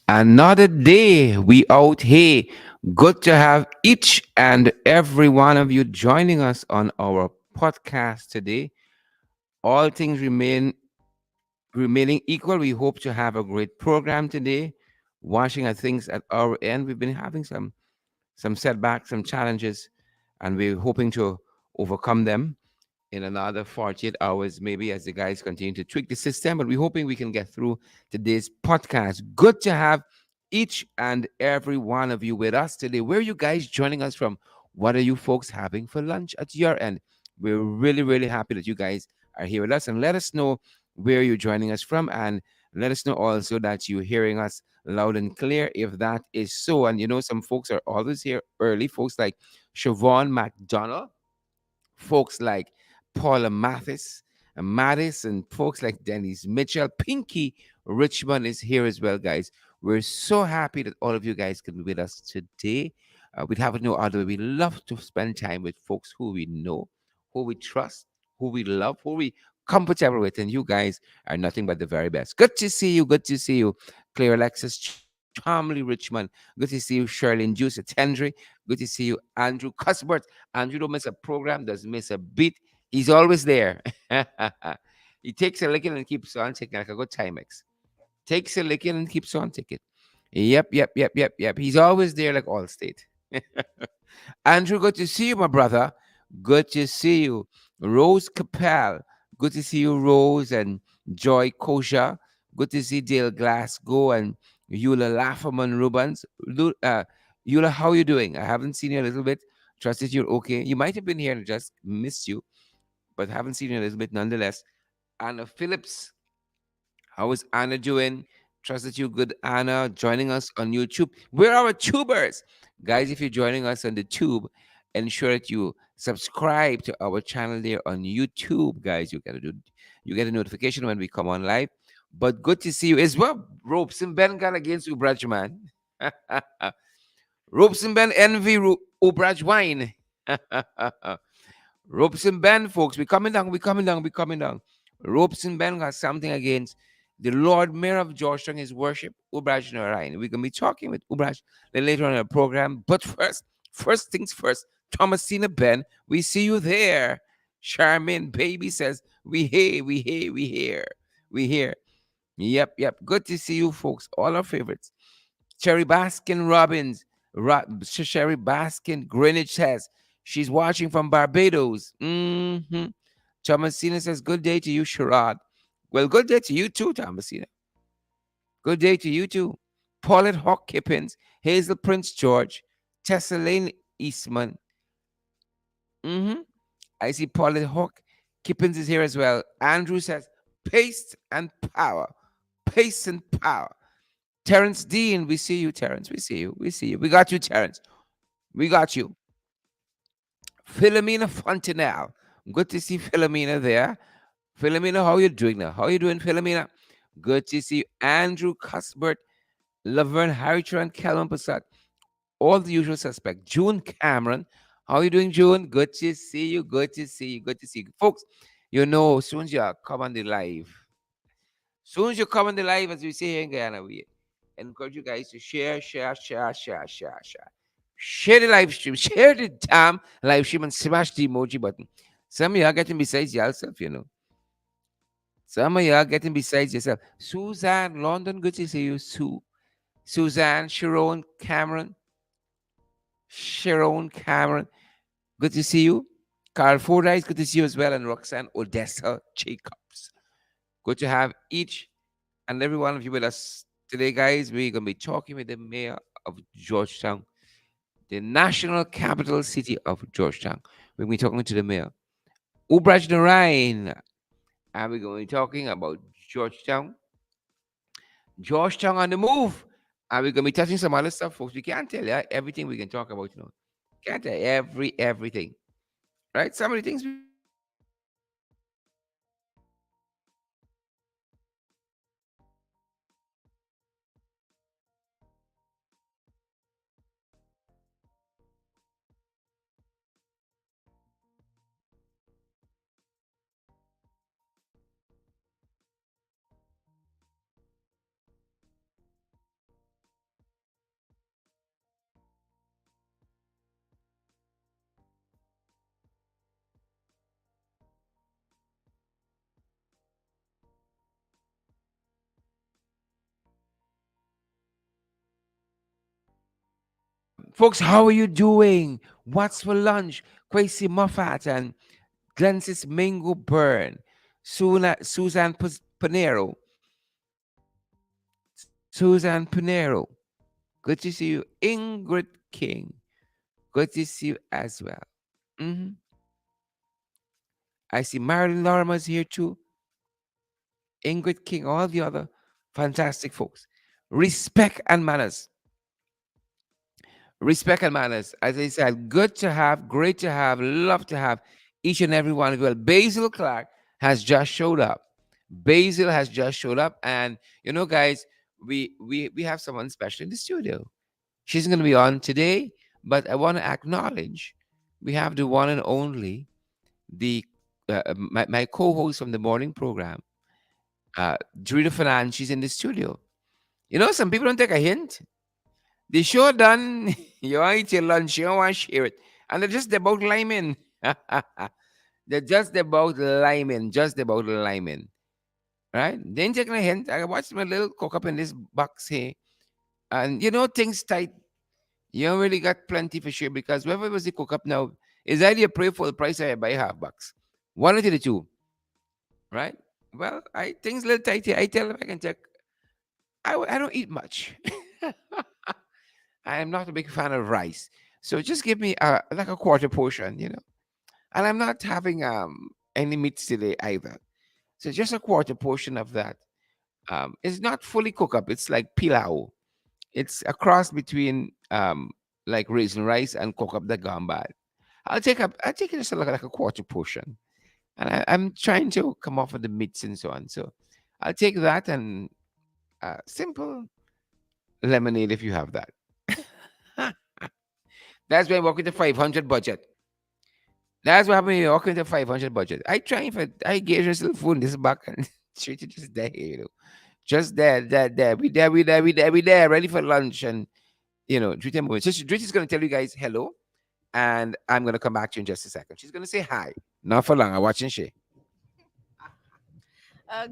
Another day we out here. Good to have each and every one of you joining us on our podcast today. All things remaining equal. We hope to have a great program today. Watching at things at our end, we've been having some setbacks, some challenges, and we're hoping to overcome them in another 48 hours, maybe as the guys continue to tweak the system. But we're hoping we can get through today's podcast. Good to have each and every one of you with us today. Where are you guys joining us from? What are you folks having for lunch at your end? We're really, really happy that you guys are here with us, and let us know where you're joining us from, and let us know also that you're hearing us loud and clear if that is so. And some folks are always here early, folks like Siobhan McDonald, folks like Paula Mattis, and folks like Dennis Mitchell. Pinky Richmond is here as well, guys. We're so happy that all of you guys can be with us today. We'd have it no other way. We love to spend time with folks who we know, who we trust, who we love, who we comfortable with, and you guys are nothing but the very best. Good to see you. Good to see you, Claire Alexis Charmley Richmond. Good to see you, Shirley Juice Tendry. Good to see you, Andrew Cuthbert. Andrew don't miss a program, doesn't miss a beat. He's always there. He takes a licking and keeps on taking like a good Timex. Takes a licking and keeps on taking. Yep. He's always there like Allstate. Andrew, good to see you, my brother. Good to see you. Rose Capel. Good to see you, Rose and Joy Kosha. Good to see Dale Glasgow and Eula Lafferman Rubens. Eula, how you doing? I haven't seen you a little bit. Trust that you're okay. You might have been here and I just missed you, but haven't seen you a little bit nonetheless. Anna Phillips, how is Anna doing? Trust that you good, Anna, joining us on YouTube. Where are our tubers? Guys, if you're joining us on the tube, ensure that you subscribe to our channel there on YouTube, guys. You get a notification when we come on live. But good to see you as well. Ropes and Ben got against Ubraj, man. Ropes and Ben envy Ubraj wine. Ropes and Ben, folks, we coming down. Ropes and Ben got something against the Lord Mayor of Georgetown, his worship, Ubraj Narayan. We're going to be talking with Ubraj later on in the program. But first things first, Thomasina Ben, we see you there. Charmin Baby says, we here. Yep. Good to see you, folks. All our favorites. Sherry Baskin Robbins, Sherry Baskin Greenwich says she's watching from Barbados. Thomasina says, good day to you, Sherrod. Well, good day to you too, Thomasina. Good day to you too. Paulette Hawk Kippins, Hazel Prince George, Tessa Lane Eastman. hmm I see Paulette Hawk Kippins is here as well. Andrew says, pace and power. Pace and power. Terrence Dean, we see you, Terrence. We see you. We got you, Terrence. We got you. Philomena Fontenelle. Good to see Philomena there. Philomena, how you doing now? How you doing, Philomena? Good to see you. Andrew Cuthbert, Laverne Harriton, Calvin Passat. All the usual suspects. June Cameron. How you doing, June? Good to see you. Good to see you. Good to see you. Folks, soon as you come on the live, soon as you come on the live, as we say here in Guyana, we encourage you guys to share. Share the live stream, share the damn live stream, and smash the emoji button. Some of you are getting besides yourself. Some of you are getting besides yourself. Suzanne, London, good to see you. Suzanne, Sharon Cameron, good to see you. Carl Fordyce, good to see you as well. And Roxanne Odessa Jacobs. Good to have each and every one of you with us today, guys. We're going to be talking with the mayor of Georgetown, the national capital city of Georgetown. We're going to be talking to the mayor, Ubraj Narayan, and we're going to be talking about Georgetown on the move. And we're going to be touching some other stuff, folks. We can't tell you everything we can talk about. Can't tell you everything. Right? Some of the things we can talk about, we can talk about. Folks, how are you doing? What's for lunch? Quasi Moffat and Glensis Mingo Byrne, Susan Panero. Susan Panero. Good to see you. Ingrid King. Good to see you as well. hmm I see Marilyn Lorimer's here too. Ingrid King, all the other fantastic folks. Respect and manners. Respect and manners. As I said, good to have, great to have, love to have each and every one of you. Well, Basil Clark has just showed up. Basil has just showed up, and guys, we have someone special in the studio. She's going to be on today, but I want to acknowledge we have the one and only the my co-host from the morning program, Drita Fanan. She's in the studio. Some people don't take a hint. The show done. You want to eat your lunch. You don't want to share it. And they're just about liming. They're just about liming. Just about liming. Right? They ain't taking a hint. I watched my little cook up in this box here. And things tight. You don't really got plenty for sure because whoever was the cook up now is either you pray for the price or you buy half bucks. One of the two. Right? Well, things a little tight here. I tell them I can take. I don't eat much. I am not a big fan of rice. So just give me like a quarter portion. And I'm not having any meats today either. So just a quarter portion of that. It's not fully cooked up. It's like pilau. It's a cross between like raisin rice and cook up the gambad. I'll take it just like a quarter portion. And I'm trying to come off of the meats and so on. So I'll take that and simple lemonade if you have that. That's when I work with the 500 budget. That's what happened when you work with the 500 budget. I gave yourself food in this back and treat it just there. Just there. We there, ready for lunch. And, Drita moving. So Drita's going to tell you guys hello. And I'm going to come back to you in just a second. She's going to say hi. Not for long. I'm watching she.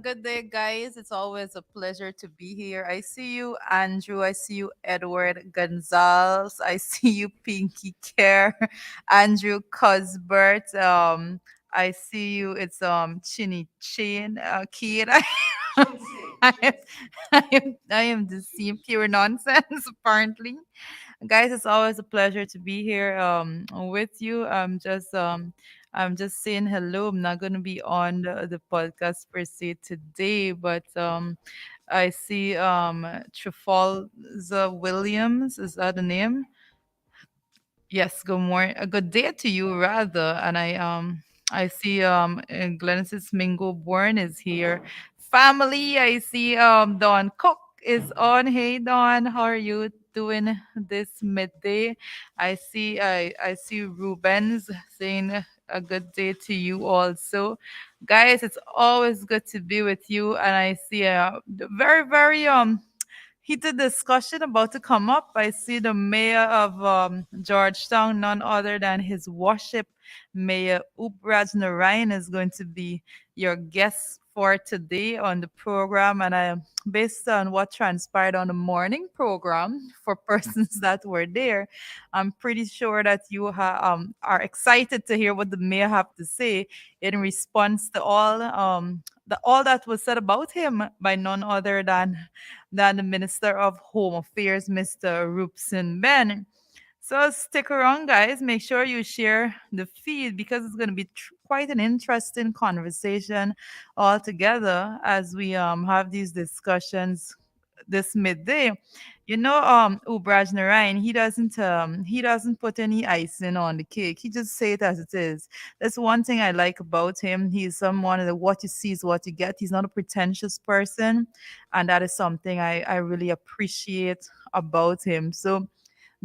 Good day, guys. It's always a pleasure to be here. I see you, Andrew. I see you, Edward Gonzalez. I see you, Pinky Care, Andrew Cosbert. I see you. It's Chinny Chin Kid. I am, I am the same pure nonsense. Apparently, guys, it's always a pleasure to be here with you. I'm just saying hello. I'm not going to be on the podcast per se today, but I see Trafalgar Williams. Is that the name? Yes, good morning. A good day to you, rather. And I see Glennis Mingo Born is here. Family, I see Don Cook is on. Hey Don, how are you doing this midday? I see Rubens saying a good day to you also. Guys, it's always good to be with you. And I see a very, very heated discussion about to come up. I see the mayor of Georgetown, none other than his worship, Mayor Ubraj Narayan, is going to be your guest for today on the program. And based on what transpired on the morning program for persons that were there, I'm pretty sure that you are excited to hear what the mayor have to say in response to all that was said about him by none other than the Minister of Home Affairs, Mr. Rupson Ben. So stick around, guys. Make sure you share the feed because it's going to be quite an interesting conversation altogether as we have these discussions this midday. Ubraj Narayan, he doesn't put any icing on the cake. He just say it as it is. That's one thing I like about him. He's someone that what you see is what you get. He's not a pretentious person, and that is something I really appreciate about him. So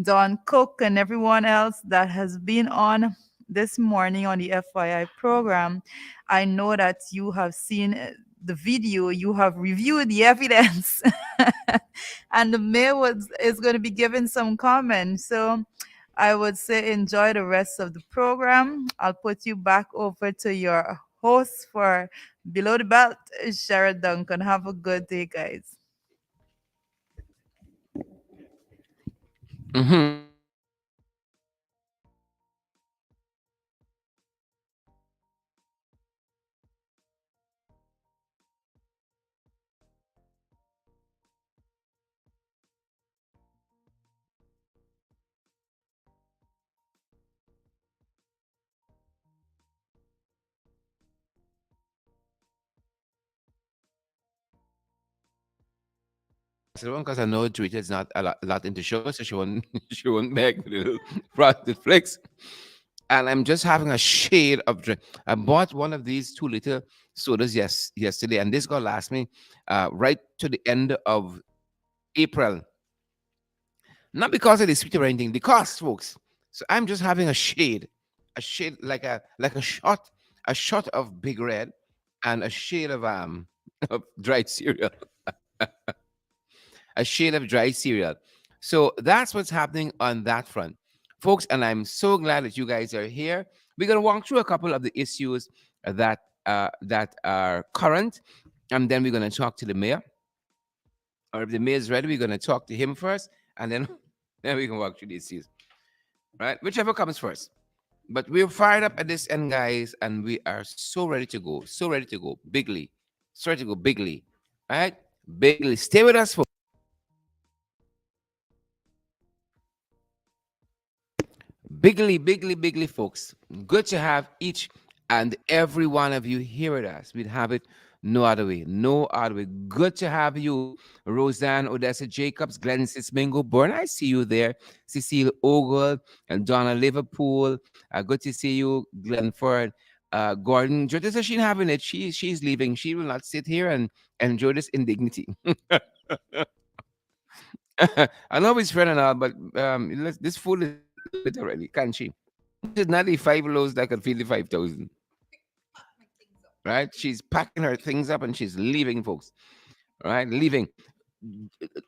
Don Cook and everyone else that has been on this morning on the FYI program. I know that you have seen the video, you have reviewed the evidence, and the mayor is going to be giving some comments. So I would say enjoy the rest of the program. I'll put you back over to your host for Below the Belt, Sherrod Duncan. Have a good day, guys. Mhm. because I know Twitter is not a lot into sugar, so she won't she won't make the little frosted flakes. And I'm just having a shade of drink. I bought one of these 2 liter sodas yesterday, and this gonna last me right to the end of April. Not because it is sweet or anything, the cost, folks. So I'm just having a shade a shot of Big Red, and a shade of of dried cereal, a shade of dry cereal. So that's what's happening on that front, folks. And I'm so glad that you guys are here. We're gonna walk through a couple of the issues that are current, and then we're gonna talk to the mayor. Or if the mayor is ready, we're gonna talk to him first, and then then we can walk through the issues. Right, whichever comes first. But we're fired up at this end, guys, and we are so ready to go. So ready to go bigly. So ready to go bigly. All right, bigly. Stay with us, folks. Bigly, bigly, bigly, folks. Good to have each and every one of you here with us. We'd have it no other way. No other way. Good to have you, Roseanne, Odessa Jacobs, Glenn Sitzmingo, Born. I see you there. Cecile Ogle and Donna Liverpool. Good to see you, Glenford. Gordon, Judith, she's having it. She's leaving. She will not sit here and enjoy this indignity. I know it's friend and all, but this fool is lit already, can't she? This is not the 5 loaves that can feed the 5,000, right? She's packing her things up and she's leaving, folks. All right, leaving.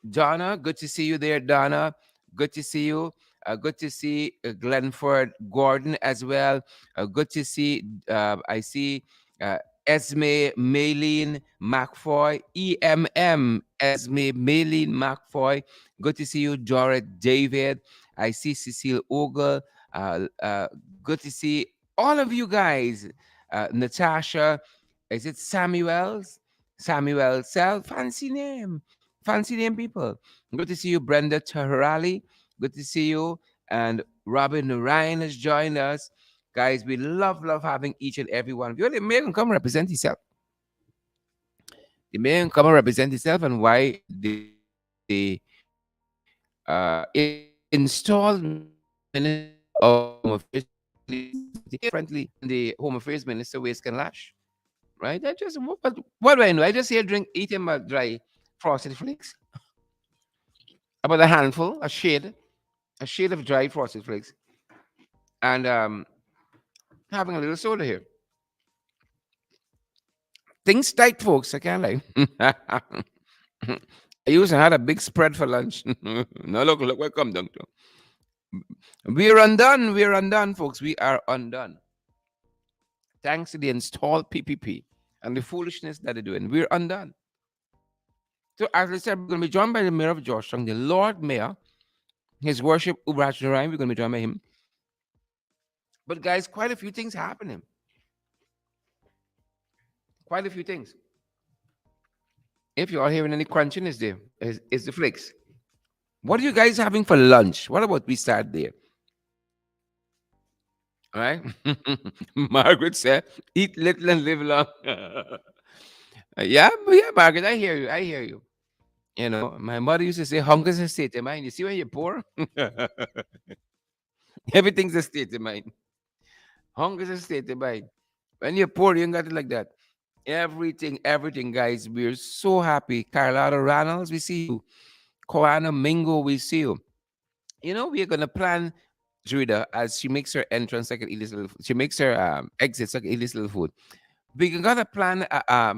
Donna, good to see you there, Donna. Good to see you. Good to see Glenford Gordon as well. Good to see, I see uh, Esme Maylene McFoy, Esme Maylene McFoy. Good to see you, Dorrit David. I see Cecile Ogle. Good to see all of you guys. Natasha, is it Samuels? Samuel Sel, fancy name, people. Good to see you, Brenda Taharali. Good to see you. And Robin Ryan has joined us. Guys, we love having each and every one of you. The mayor can come represent yourself. The mayor can come and represent yourself and why the installed minister of Home Affairs differently the Home Affairs minister waist can lash. Right? I just what do I know? I just hear drink eating my dry frosted flakes. About a handful, a shade of dry frosted flakes, and having a little soda here. Things tight, folks. I can't lie. I used to had a big spread for lunch. Now look what come down to. We're undone. We're undone, folks. We are undone. Thanks to the installed PPP and the foolishness that they're doing. We're undone. So as I said, we're going to be joined by the mayor of Georgetown, the Lord Mayor, His Worship Ubraj Narayan. We're going to be joined by him. But guys, quite a few things happening. Quite a few things. If you are hearing any crunching, is the flakes. What are you guys having for lunch? What about we start there? All right. Margaret said, eat little and live long. Yeah, Margaret, I hear you. I hear you. You know, my mother used to say, hunger is a state of mind. You see when you're poor? Everything's a state of mind. Hunger is a state of mind. When you're poor, you ain't got it like that. Everything, guys. We're so happy. Carlotta Reynolds, we see you. Koana Mingo, we see you. You know, we're gonna plan Druida as she makes her entrance like an eat this little she makes her exits like eat this little food. We're gonna plan uh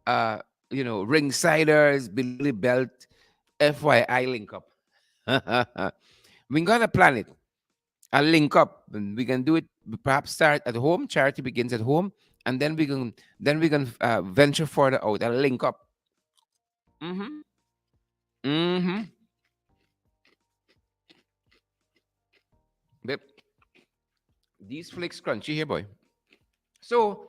uh ring ciders, below the belt, FYI link up. We're gonna plan it. A link up. And we can do it perhaps start at home. Charity begins at home, and then we can venture further out and link up. Mm-hmm. Mm-hmm. Yep. These flakes crunchy here, boy. So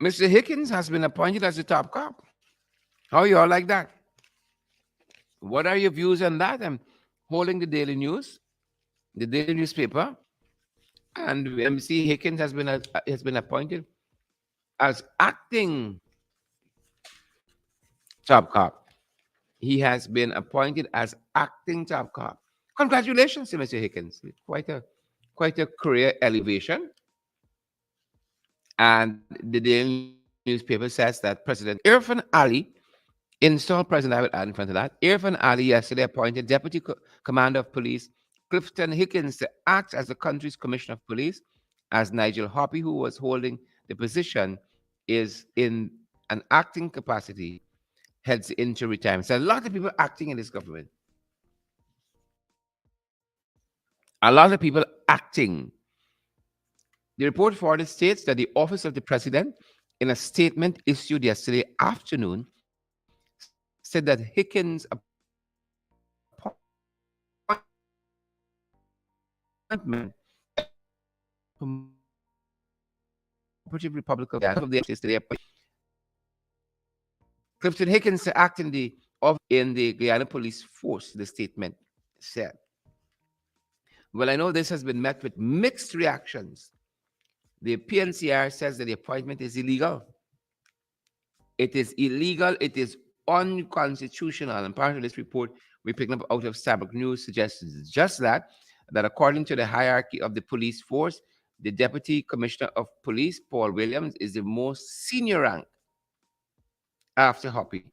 Mr. Hickens has been appointed as the top cop. How you all like that? What are your views on that? I'm holding the Daily Newspaper, and MC Hickens has been appointed as acting top cop. He has been appointed as acting top cop. Congratulations to Mr. Hickens. Quite a career elevation. And the Daily newspaper says that President Irfan Ali installed President, I would add in front of that, Irfan Ali yesterday appointed Deputy Commander of Police Clifton Hickens to act as the country's Commissioner of Police, as Nigel Hoppy, who was holding the position, is in an acting capacity, heads into retirement. So a lot of people acting in this government. A lot of people acting. The report further states that the Office of the President, in a statement issued yesterday afternoon, said that Hickens' appointment Cooperative Republic of Guyana of the yesterday. Clifton Hickens to act in the Guyana Police Force, the statement said. Well, I know this has been met with mixed reactions. The PNCR says that the appointment is illegal. It is illegal. It is unconstitutional. And part of this report we picked up out of Sabbath News suggests just that according to the hierarchy of the police force, the Deputy Commissioner of Police, Paul Williams, is the most senior rank after Hoppy.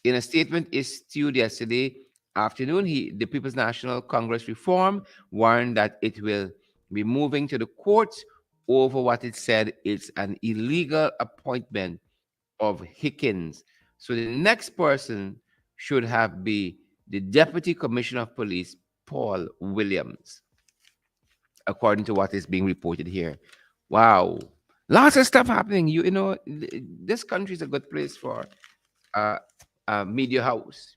In a statement issued yesterday afternoon, the People's National Congress Reform warned that it will be moving to the courts over what it said is an illegal appointment of Hickens. So the next person should have be the Deputy Commissioner of Police, Paul Williams, according to what is being reported here. Wow. Lots of stuff happening. This country is a good place for uh, a media house.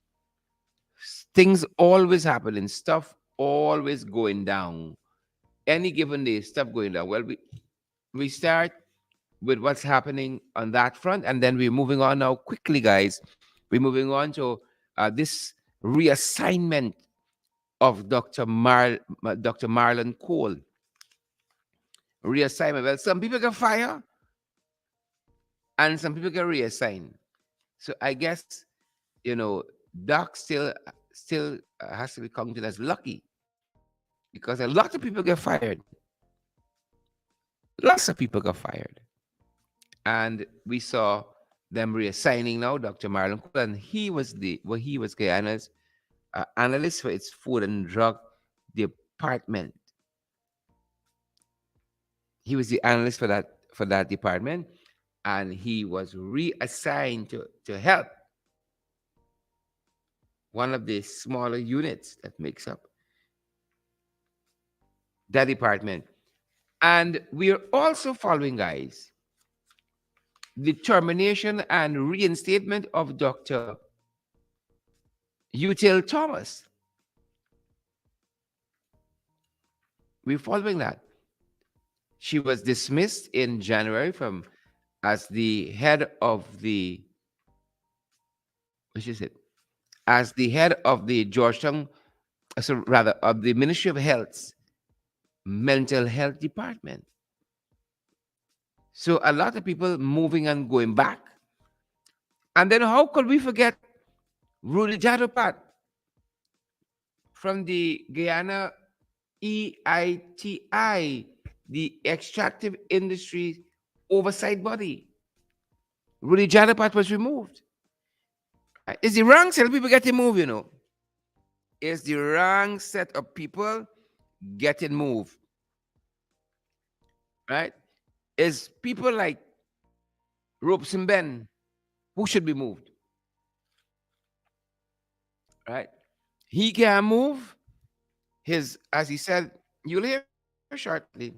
Things always happening, stuff always going down. Any given day, stuff going down. Well, we start with what's happening on that front, and then we're moving on now quickly, guys. We're moving on to this reassignment of Dr. Marlon Cole. Reassignment. Well, some people get fired, and some people get reassigned. So I guess Doc still has to be counted as lucky because a lot of people get fired. Lots of people got fired. And we saw them reassigning now Dr. Marlon Cole, and he was Guyana's analyst for its food and drug department. He was the analyst for that department, and he was reassigned to help one of the smaller units that makes up that department. And we are also following, guys, the termination and reinstatement of Dr. Util Thomas. We're following that. She was dismissed in January from as the head of the which is it? As the head of the Georgetown, so rather of the Ministry of Health's mental health department. So a lot of people moving and going back. And then how could we forget Rudy Jadowpat from the Guyana EITI, the Extractive Industry Oversight Body? Rudy Jadowpat was removed. It's the wrong set of people getting moved. It's the wrong set of people getting moved. Right? It's people like Robeson Ben who should be moved. Right? He can move. As he said, you'll hear shortly,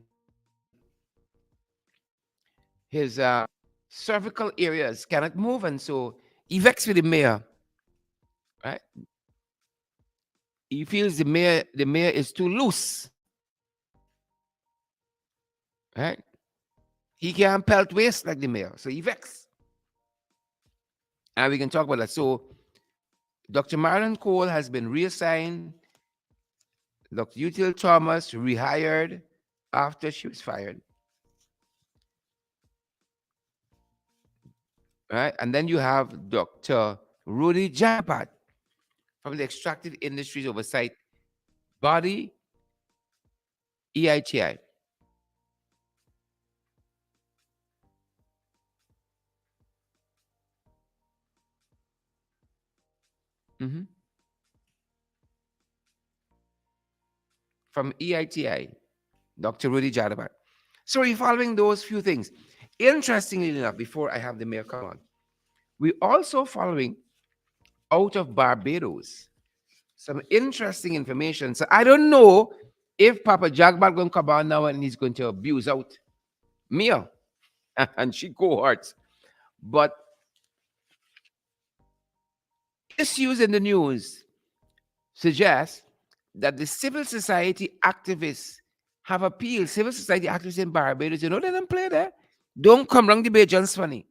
his cervical areas cannot move, and so he vexed with the mayor. Right? He feels the mayor is too loose. Right? He can't pelt waste like the mayor, so he vexed. And we can talk about that. So Dr. Marlon Cole has been reassigned. Dr. Util Thomas rehired after she was fired. Right? And then you have Dr. Rudy Jadapat from the Extractive Industries Oversight Body, EITI. Mhm. From EITI, Dr. Rudy Jadapat. So we're following those few things. Interestingly enough, before I have the mayor come on, we're also following out of Barbados some interesting information. So I don't know if Papa Jagbat going to come on now and he's going to abuse out Mia and she cohorts. But issues in the news suggest that the civil society activists have appealed. Civil society activists in Barbados, they don't play there. Don't come wrong the Bajans funny.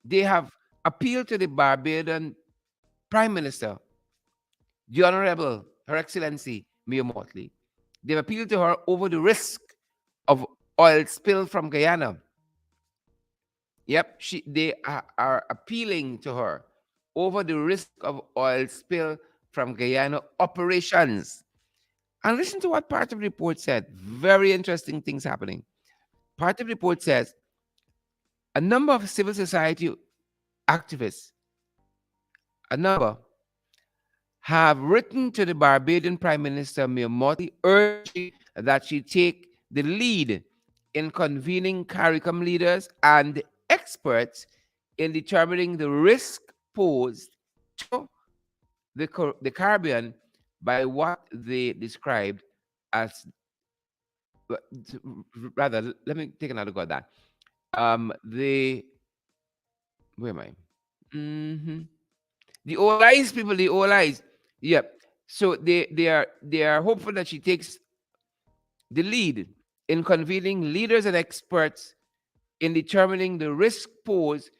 They have appealed to the Barbadian Prime Minister, the Honorable Her Excellency Mia Motley. They've appealed to her over the risk of oil spill from Guyana. Yep, they are appealing to her over the risk of oil spill from Guyana operations. And listen to what part of the report said. Very interesting things happening. Part of the report says a number of civil society activists, a number, have written to the Barbadian Prime Minister Mia Mottley urging that she take the lead in convening CARICOM leaders and experts in determining the risk posed to the Caribbean by what they described as, rather, let me take another go at that. The, where am I? hmm The all eyes people, the all eyes. Yep. So they are hopeful that she takes the lead in convening leaders and experts in determining the risk posed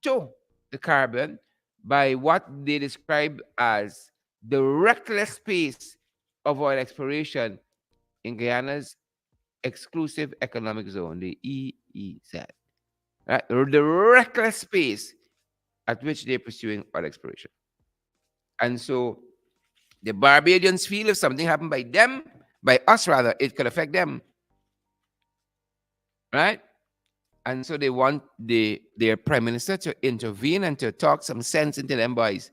to the Caribbean by what they describe as the reckless pace of oil exploration in Guyana's exclusive economic zone, the EEZ. Right? The reckless pace at which they're pursuing oil exploration. And so the Barbadians feel if something happened by them, by us rather, it could affect them, right? And so they want their prime minister to intervene and to talk some sense into them boys.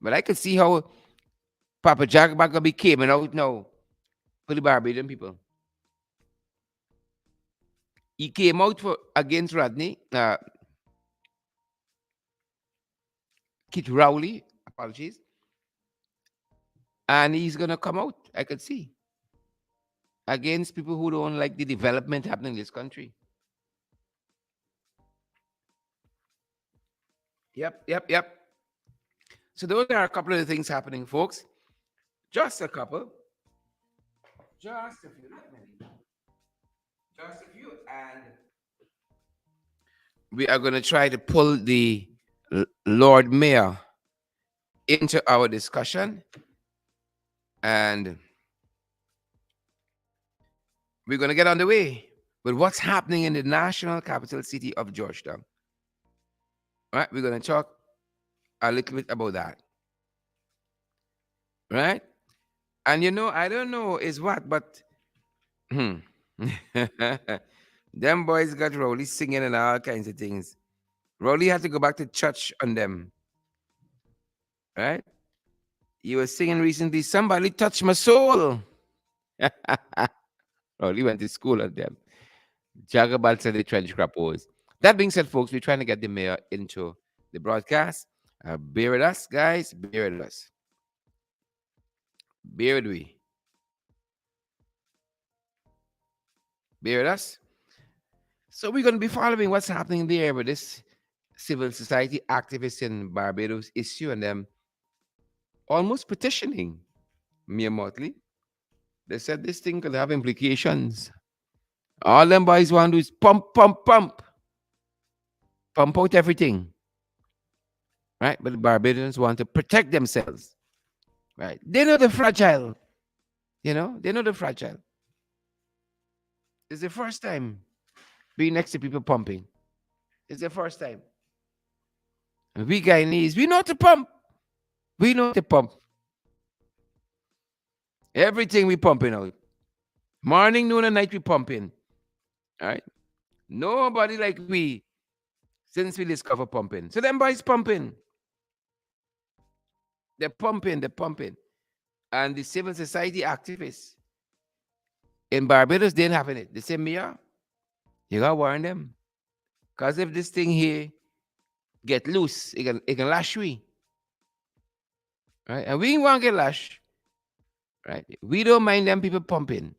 But I could see how Papa Jack Bagger became and out now for the Barbadian people. He came out for against Rodney, Kit Rowley, apologies, and he's gonna come out. I could see against people who don't like the development happening in this country. Yep, yep, yep. So those are a couple of the things happening, folks. Just a couple. Just a few. Not many. Just a few. And we are going to try to pull the Lord Mayor into our discussion. And we're going to get on the way with what's happening in the national capital city of Georgetown. All right? We're going to talk a little bit about that. Right? And I don't know is what, but them boys got Rowley singing and all kinds of things. Rowley had to go back to church on them. Right? He was singing recently, somebody touched my soul. Rowley went to school on them. Jagabal said the trench crappos. That being said, folks, we're trying to get the mayor into the broadcast. Bear with us, guys. Bear with us. Bear with we. Bear with us. So we're going to be following what's happening there with this civil society activists in Barbados issue and them almost petitioning Mia Motley. They said this thing could have implications. All them boys want to do is pump, pump, pump. Pump out everything. Right? But the Barbadians want to protect themselves. Right? They know they're fragile. They know they're fragile. It's the first time being next to people pumping. It's the first time. We Guyanese, we know how to pump. We know how to pump. Everything we pumping out. Morning, noon, and night we pumping. All right. Nobody like we since we discover pumping. So them boys pumping. They're pumping, they're pumping. And the civil society activists in Barbados, they ain't having it. They say, Mia, you gotta warn them. Because if this thing here get loose, it can lash we. Right? And we won't get lash. Right? We don't mind them people pumping.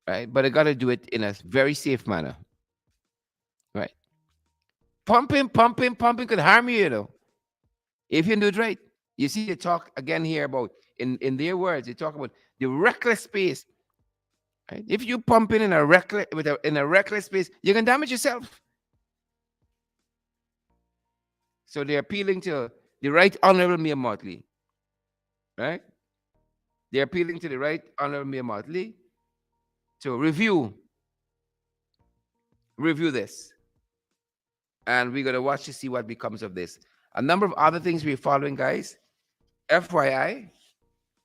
Right? But they gotta do it in a very safe manner. Right? Pumping, pumping, pumping could harm you, you know, if you do it right. You see, they talk again here about in their words, they talk about the reckless space. Right? If you pumping in a reckless space, you can damage yourself. So they're appealing to the Right Honorable Mia Motley, right? They're appealing to the Right Honorable Mia Motley to review this, and we're gonna watch to see what becomes of this. A number of other things we're following, guys. FYI,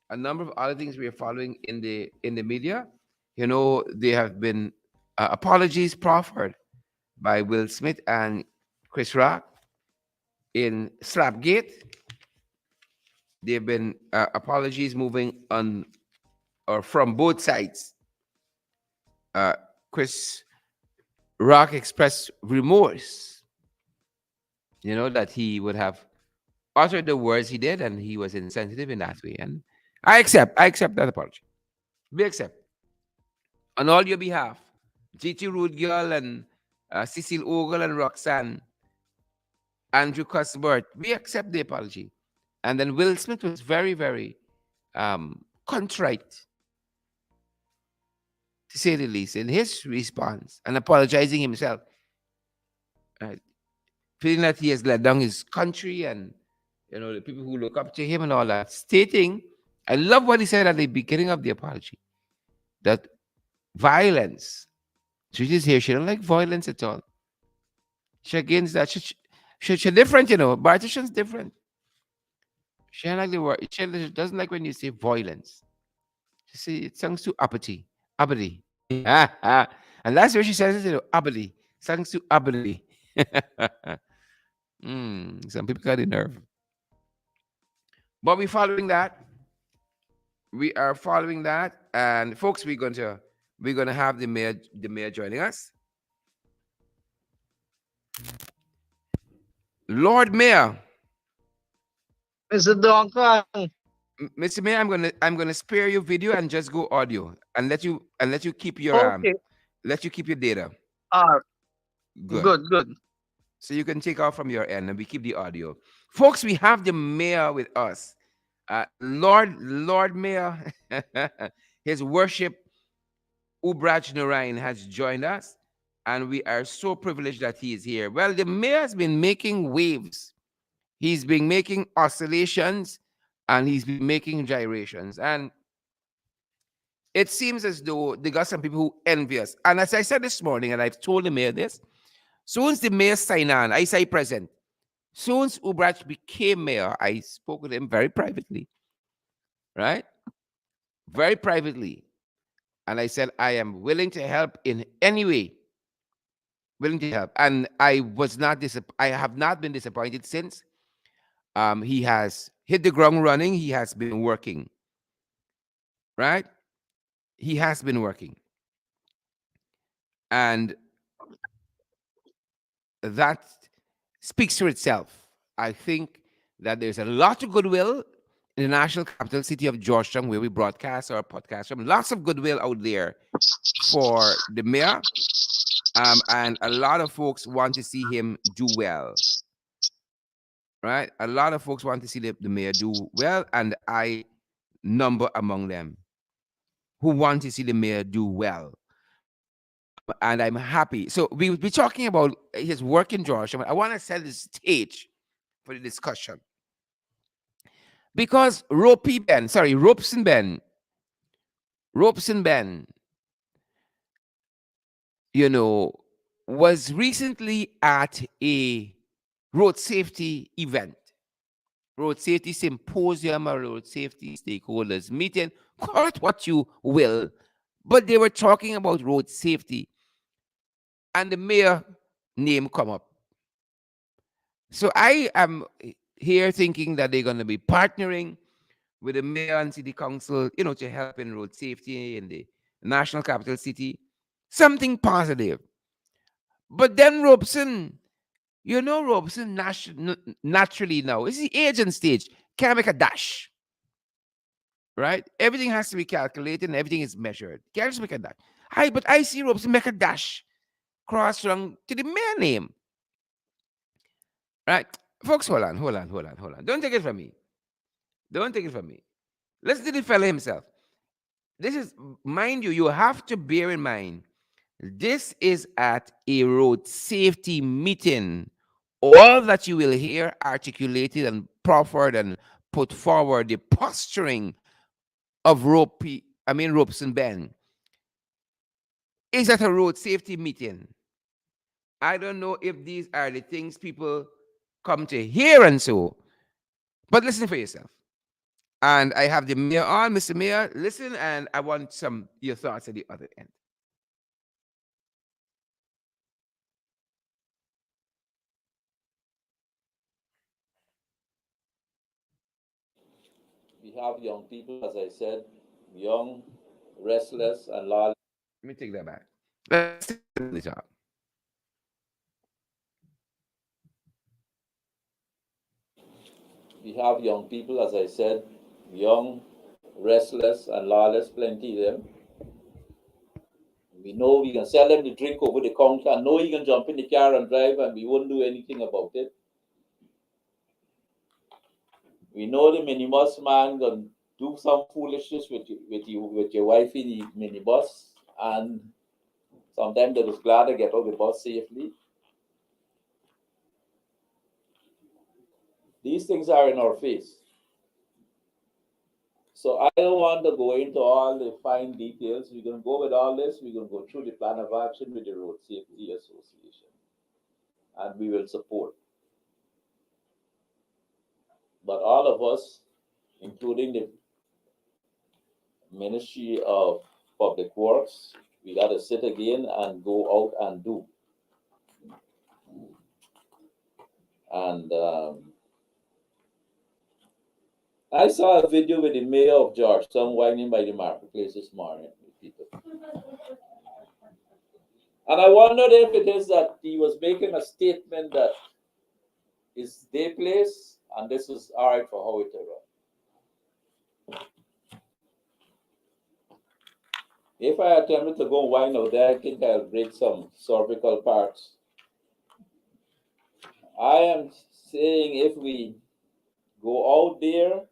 a number of other things we are following in the media. You know, there have been apologies proffered by Will Smith and Chris Rock in Slapgate. There have been apologies moving on or from both sides. Uh, Chris Rock expressed remorse, you know, that he would have uttered the words he did and he was insensitive in that way. And I accept that apology. We accept. On all your behalf, Gigi Rude Girl and Cecile Ogle and Roxanne, Andrew Cuthbert, we accept the apology. And then Will Smith was very, very contrite, to say the least, in his response and apologizing himself, uh, feeling that he has let down his country and the people who look up to him and all that, stating, I love what he said at the beginning of the apology, that violence, she's here, she don't like violence at all. She against that. She different, Bartishan's different. She don't like the word. She doesn't like when you say violence. She say it sounds too uppity. Uppity. And that's where she says it, uppity. Sounds too uppity. Some people got the nerve. But we're following that. We are following that. And folks, we're gonna have the mayor joining us. Lord Mayor. Mr. Duncan. Mr. Mayor, I'm gonna spare your video and just go audio and let you keep your Okay. data. Uh, Good. good, good. So you can take off from your end and we keep the audio. Folks, we have the mayor with us. Lord Mayor, his worship Ubraj Narain has joined us, and we are so privileged that he is here. Well, the mayor has been making waves. He's been making oscillations and he's been making gyrations. And it seems as though they got some people who envy us. And as I said this morning, and I've told the mayor this, soon as the mayor signed on, I say present. Soon as Ubrach became mayor, I spoke with him very privately, right? Very privately. And I said, I am willing to help in any way, willing to help. And I have not been disappointed since. He has hit the ground running. He has been working, right? He has been working. And that speaks for itself. I think that there's a lot of goodwill in the national capital city of Georgetown, where we broadcast our podcast from. Lots of goodwill out there for the mayor. And a lot of folks want to see him do well. Right? A lot of folks want to see the mayor do well, and I number among them who want to see the mayor do well. And I'm happy. So we'll be talking about his work in Georgia. I want to set the stage for the discussion. Because Robeson Ben, you know, was recently at a road safety event, road safety symposium, or road safety stakeholders meeting, call it what you will. But they were talking about road safety, and the mayor name come up. So I am here thinking that they're going to be partnering with the mayor and city council, to help in road safety in the national capital city. Something positive. But then Robson, Robson naturally now, it's the age and stage, can't make a dash, right? Everything has to be calculated and everything is measured. Can't just make a dash. But I see Robson make a dash cross run to the mayor name, right? Folks, hold on. Don't take it from me. Don't take it from me. Let's do the fella himself. This is, mind you, you have to bear in mind, this is at a road safety meeting. All that you will hear articulated and proffered and put forward, the posturing of Robeson Ben, is at a road safety meeting. I don't know if these are the things people come to hear and so, but listen for yourself. And I have the mayor on, Mr. Mayor. Listen, and I want some your thoughts at the other end. Let me take that back. Let's take the top. We have young people, as I said, young, restless, and lawless, plenty of them. We know we can sell them the drink over the counter, and know you can jump in the car and drive, and we won't do anything about it. We know the minibus man gonna do some foolishness with your wife in the minibus, and sometimes they're just glad to get out the bus safely. These things are in our face. So I don't want to go into all the fine details. We're going to go with all this. We're going to go through the plan of action with the Road Safety Association, and we will support. But all of us, including the Ministry of Public Works, we got to sit again and go out and do. And I saw a video with the mayor of Georgetown whining by the marketplace this morning with people. And I wondered if it is that he was making a statement that is their place and this is all right for how it run. If I attempted to go whine out there, I think I'll break some cervical parts. I am saying if we go out there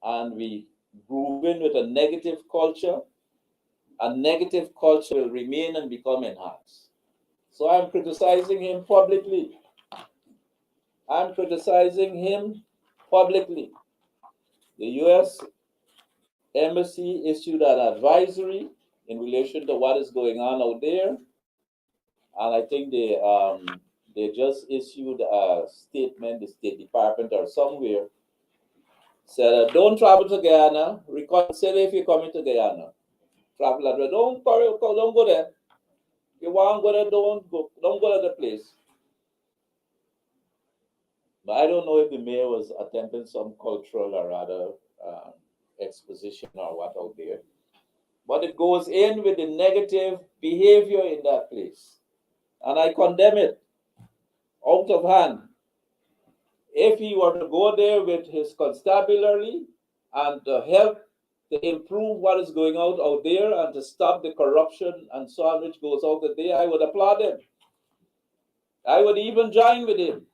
and we groove in with a negative culture will remain and become enhanced. So I'm criticizing him publicly. The U.S. Embassy issued an advisory in relation to what is going on out there, and I think they just issued a statement. The State Department or somewhere said, "Don't travel to Guyana. Reconsider if you're coming to Guyana. Travel address. Don't go there. If you want to go there, don't go. Don't go to the place." But I don't know if the mayor was attempting some cultural or other exposition or what out there. But it goes in with the negative behavior in that place. And I condemn it out of hand. If he were to go there with his constabulary and to help to improve what is going on out there and to stop the corruption and so on which goes out there, I would applaud him. I would even join with him.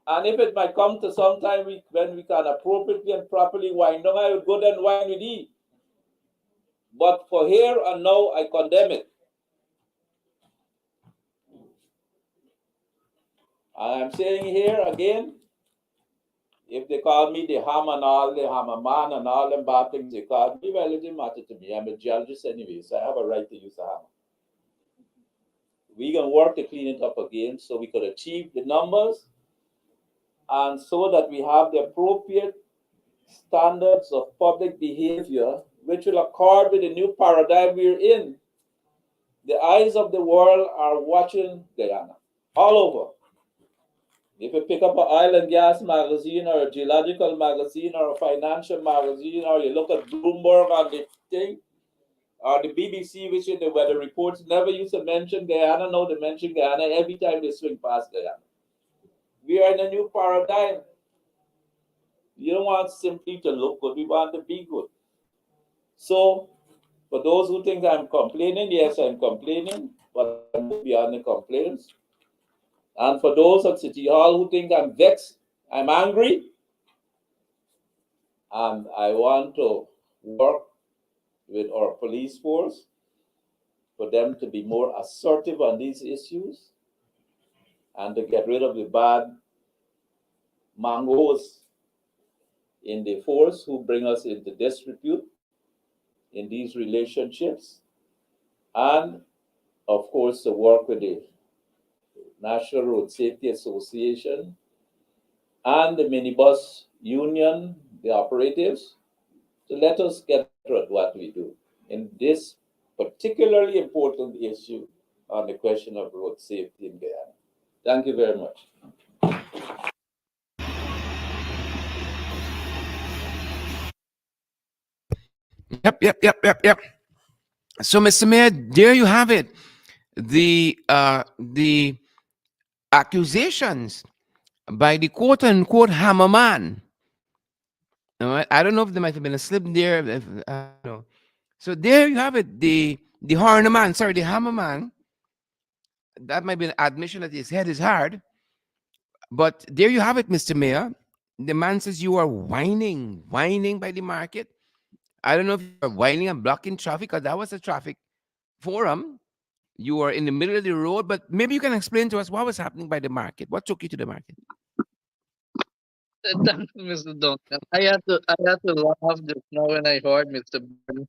And if it might come to some time when we can appropriately and properly wind down, I would go there and wine with him. But for here and now, I condemn it. I'm saying here again, if they call me the ham and all, the hammer man and all them bad things they call me, well, it doesn't matter to me. I'm a geologist anyway, so I have a right to use a hammer. We can work to clean it up again so we could achieve the numbers and so that we have the appropriate standards of public behavior which will accord with the new paradigm we're in. The eyes of the world are watching Guyana all over. If you pick up an oil and gas magazine or a geological magazine or a financial magazine, or you look at Bloomberg on the thing, or the BBC, which in the weather reports never used to mention Guyana, now they mention Guyana every time they swing past Guyana. We are in a new paradigm. You don't want simply to look good, we want to be good. So, for those who think I'm complaining, yes, I'm complaining, but I move beyond the complaints. And for those at City Hall who think I'm vexed, I'm angry, and I want to work with our police force for them to be more assertive on these issues and to get rid of the bad mangoes in the force who bring us into disrepute in these relationships, and of course to work with the National Road Safety Association and the minibus union, the operatives, to let us get better at what we do in this particularly important issue on the question of road safety in Guyana. Thank you very much. Yep. So, Mr. Mayor, there you have it. The accusations by the quote unquote hammerman. All right? I don't know if there might have been a slip there. I don't know. So there you have it. The hornerman, sorry, the hammerman. That might be an admission that his head is hard. But there you have it, Mr. Mayor. The man says you are whining by the market. I don't know if you are whining and blocking traffic, because that was a traffic forum. You were in the middle of the road, but maybe you can explain to us what was happening by the market. What took you to the market? Thank you, Mr. Duncan. I had to laugh just now when I heard Mr. Byrne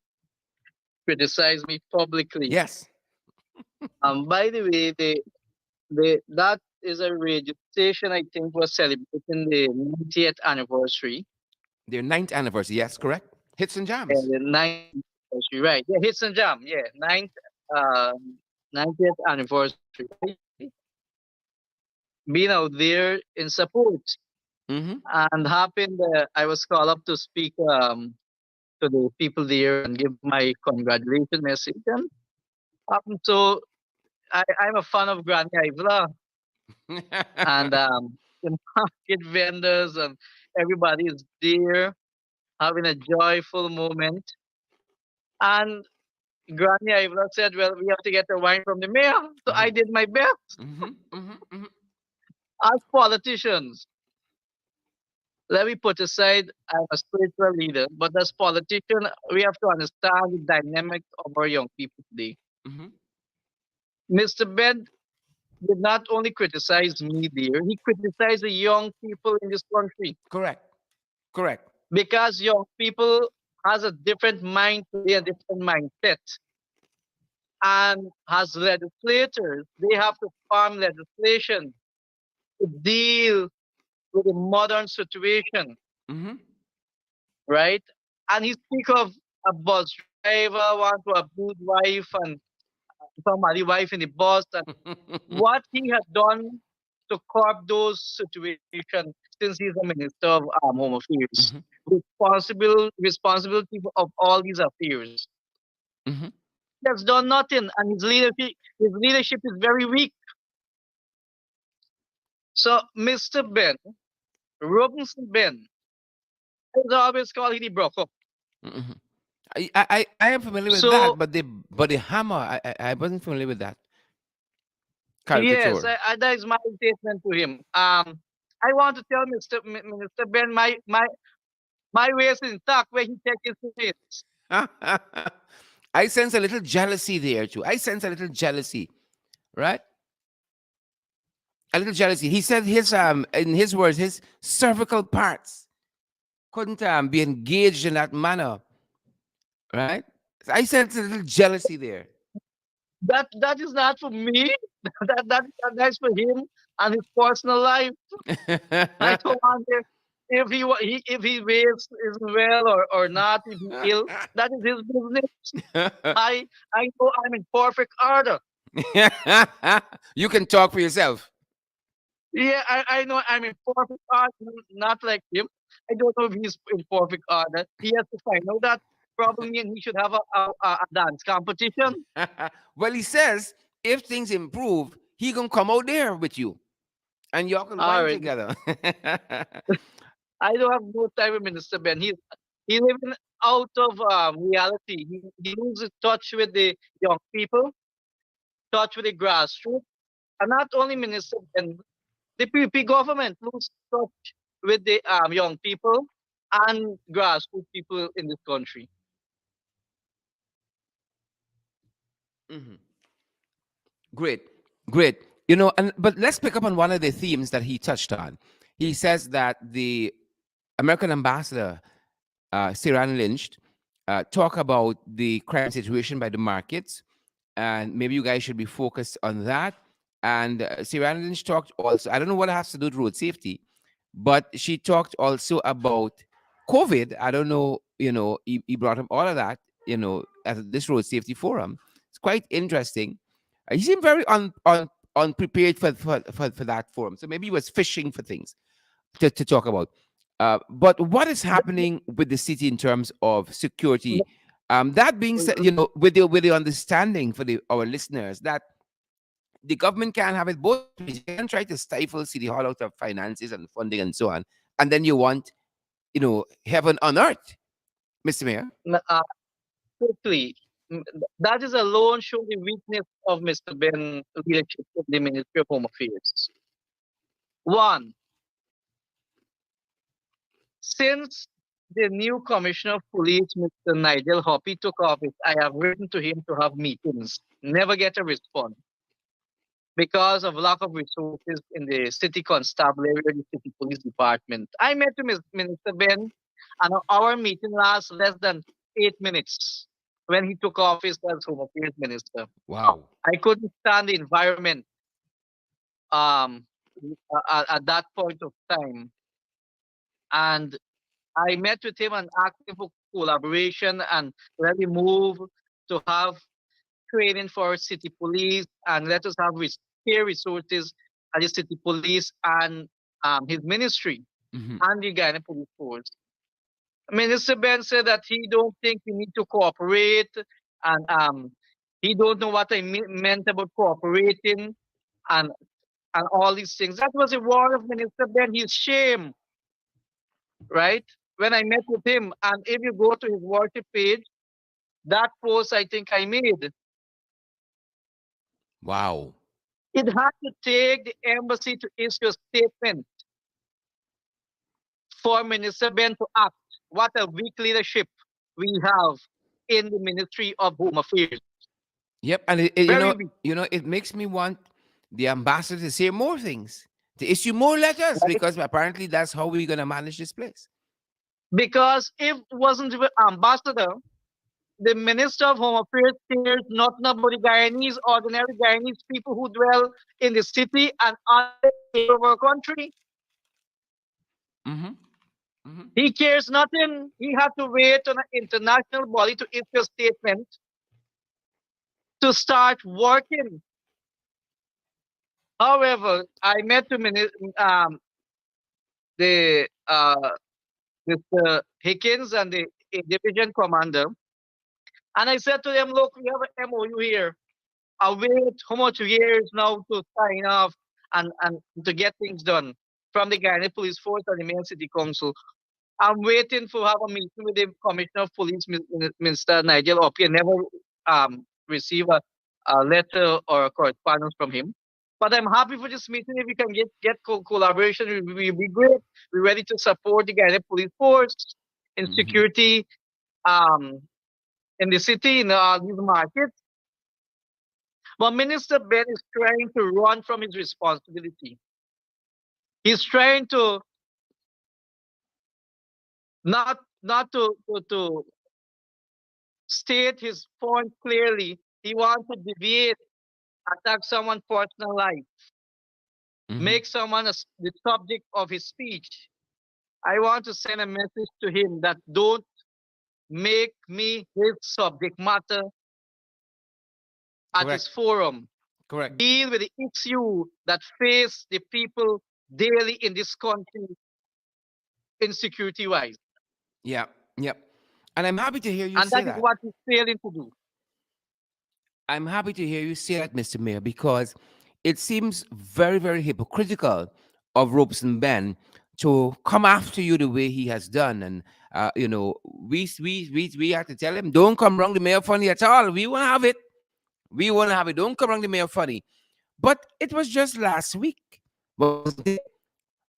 criticize me publicly. Yes, By the way, that is a radio station I think was celebrating the 90th anniversary. their ninth anniversary. Yes, correct. Hits and And jams. the 90th anniversary, right? Yeah, hits and jam. Yeah, uh, 90th anniversary. Being out there in support, Mm-hmm. and happened I was called up to speak to the people there and give my congratulations message. And so I'm a fan of Granny Ivla, and the market vendors and everybody is there having a joyful moment. And Granny Ivla said, "Well, we have to get the wine from the mayor." So I did my best. Mm-hmm. Mm-hmm. Mm-hmm. As politicians, let me put aside, I'm a spiritual leader, but as politician, we have to understand the dynamics of our young people today. Mm-hmm. Mr. Ben did not only criticize me there, he criticized the young people in this country Correct. Correct. because young people has a different mind today, a different mindset. And as legislators, they have to form legislation to deal with the modern situation, Mm-hmm. right? And he speak of a bus driver want to abuse wife and somebody wife in the bus, and what he has done to curb those situations since he's a minister of home affairs, Mm-hmm. responsibility of all these affairs. Mm-hmm. He has done nothing, and his leadership is very weak. So Mr. Ben Robinson Ben is always called he broke up. Mm-hmm. I am familiar with that, So but the hammer, I wasn't familiar with that yes, caricature. that is my statement to him. I want to tell Minister Ben my way is intact where he takes his seats. I sense a little jealousy there too. I sense a little jealousy, right? A little jealousy. He said his in his words, his cervical parts couldn't be engaged in that manner, right? So I sense a little jealousy there. that is not for me. That's for him and his personal life. I don't want him if he weighs is well or not, if he ill, that is his business. I know I'm in perfect order. You can talk for yourself. Yeah, I know I'm in perfect order, not like him. I don't know if he's in perfect order. He has to find out that probably and he should have a dance competition. Well, he says if things improve, he gonna come out there with you, and y'all can All wine right. together. I don't have no time with Minister Ben. He living out of reality. He loses touch with the young people, touch with the grassroots, and not only Minister Ben, the PP government loses touch with the young people and grassroots people in this country. Mhm. Great, great. You know, and but let's pick up on one of the themes that he touched on. He says that the American ambassador, Siran Lynch, talk about the crime situation by the markets, and maybe you guys should be focused on that. And Siran Lynch talked also. I don't know what it has to do with road safety, but she talked also about COVID. I don't know. You know, he brought up all of that. You know, at this road safety forum. It's quite interesting. He seemed very unprepared for that forum. So maybe he was fishing for things to talk about. But what is happening with the city in terms of security? That being said, you know, with the understanding for our listeners that the government can't have it both ways. You can't try to stifle City Hall out of finances and funding and so on, and then you want, you know, heaven on earth, Mr. Mayor. Uh, Quickly, that is alone showing the weakness of Mr. Ben leadership in the Ministry of Home Affairs. One, since the new Commissioner of Police, Mr. Nigel Hoppy, took office, I have written to him to have meetings. Never get a response because of lack of resources in the city constabulary, the city police department. I met with Minister Ben, and our meeting lasts less than 8 minutes when he took office as Home Affairs Minister. Wow. I couldn't stand the environment um, at that point of time. And I met with him and asked him for collaboration and let me move to have training for city police and let us have spare resources at the city police and his ministry Hmm. and the Ghana Police Force. Minister Ben said that he don't think we need to cooperate and he don't know what I meant about cooperating and all these things. That was a word of Minister Ben. His shame, right? When I met with him, and if you go to his worship page, that post I think I made, Wow. it had to take the embassy to issue a statement for Minister Ben to act. What a weak leadership we have in the Ministry of Home Affairs. Yep. And Very weak. it makes me want the ambassador to say more things, to issue more letters, Right? because apparently that's how we're gonna manage this place. Because if it wasn't the ambassador, the Minister of Home Affairs cares nothing about the Guyanese, ordinary Guyanese people who dwell in the city and other areas of our country. Mm-hmm. Mm-hmm. He cares nothing. He had to wait on an international body to issue a statement to start working. However, I met the Mr. Hickens and the division commander, and I said to them, "Look, we have an MOU here. I wait how much years now to sign off and to get things done from the Guyana Police Force and the main city council. I'm waiting for have a meeting with the Commissioner of Police, Mr. Nigel Opi. I never receive a letter or a correspondence from him. But I'm happy for this meeting. If we can get collaboration, it will be great. We're ready to support the Guyana Police Force in Mm-hmm. security um, in the city, in these markets. But Minister Ben is trying to run from his responsibility. He's trying to not to state his point clearly. he wants to deviate, attack someone's personal life, Mhm. make someone the subject of his speech. I want to send a message to him that don't make me his subject matter at his Correct. forum. Correct. Deal with the issue that face the people daily in this country, insecurity wise. Yeah. Yep. And I'm happy to hear you And say that is that. what he's failing to do. I'm happy to hear you say that, Mr. Mayor, because it seems very, very hypocritical of Robeson Ben to come after you the way he has done. And, we have to tell him, don't come around the mayor funny at all. We won't have it. We won't have it. Don't come around the mayor funny. But it was just last week, wasn't it?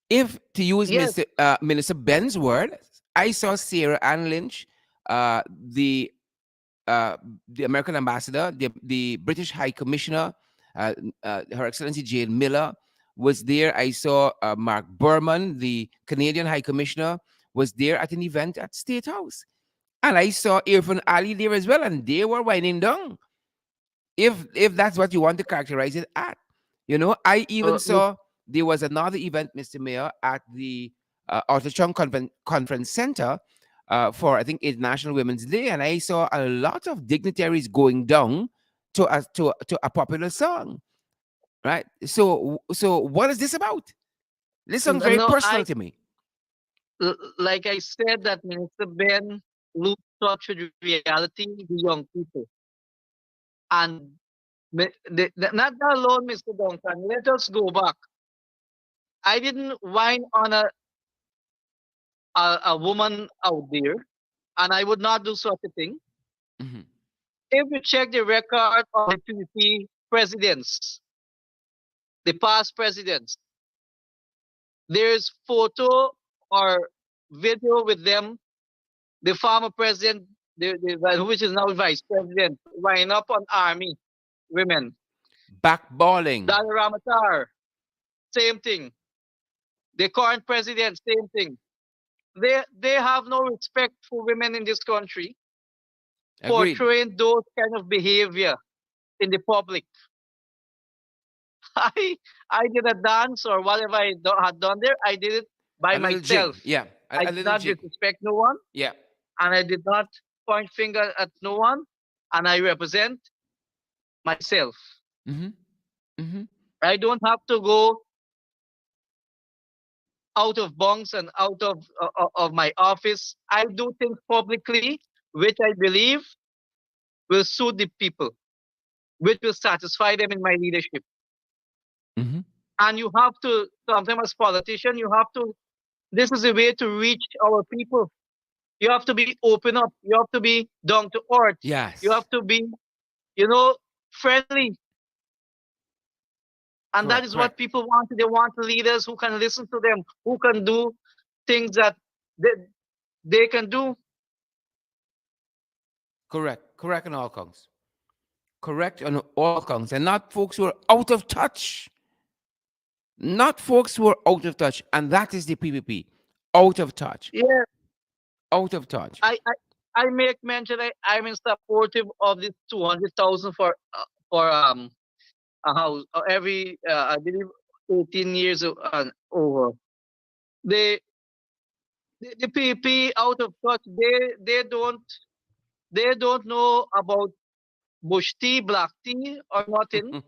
If, to use Yes, Minister Ben's word, I saw Sarah Ann Lynch, the uh, the American ambassador, the British High Commissioner, uh, Her Excellency Jane Miller was there. I saw Mark Berman, the Canadian High Commissioner, was there at an event at State House. And I saw Irfan Ali there as well, and they were winding down. If that's what you want to characterize it at, I even Miss- saw there was another event, Mr. Mayor, at the Orchard Conference Center for, I think, International Women's Day, and I saw a lot of dignitaries going down to a popular song, right? So what is this about? This sounds very no, personal to me. like I said, that Minister Ben lose touch with reality, the young people. And not alone, Mr. Duncan. Let us go back. I didn't whine on a woman out there, and I would not do such a thing. Mhm. If you check the record of the PPP presidents, the past presidents, there's photo or video with them, the former president, which is now vice president, line up on army women. Backballing. Dal Ramatar, same thing. The current president, same thing. They have no respect for women in this country, Agreed. portraying those kind of behavior in the public. I I did a dance or whatever had done there. I did it by A little jig. myself. Yeah. I A did little not jig. disrespect no one, Yeah. and I did not point finger at no one, and I represent myself. Mm-hmm. Mm-hmm. I don't have to go out of bounds and out of my office. I do things publicly, which I believe will suit the people, which will satisfy them in my leadership. Mm-hmm. And you have to, sometimes as politician, you have to. This is a way to reach our people. You have to be open up. You have to be down to earth. You Yes. have to be, you know, friendly. And that Correct. is what Correct. people want. They want leaders who can listen to them, who can do things that they, they can do. Correct. Correct on all counts. Correct on all counts. And not folks who are out of touch. Not folks who are out of touch. And that is the PPP. Out of touch. Yeah, Out of touch. I make mention. I'm in supportive of this 200,000 for a house every I believe 18 years over. They the PP out of touch. They don't know about bush tea, black tea, or nothing.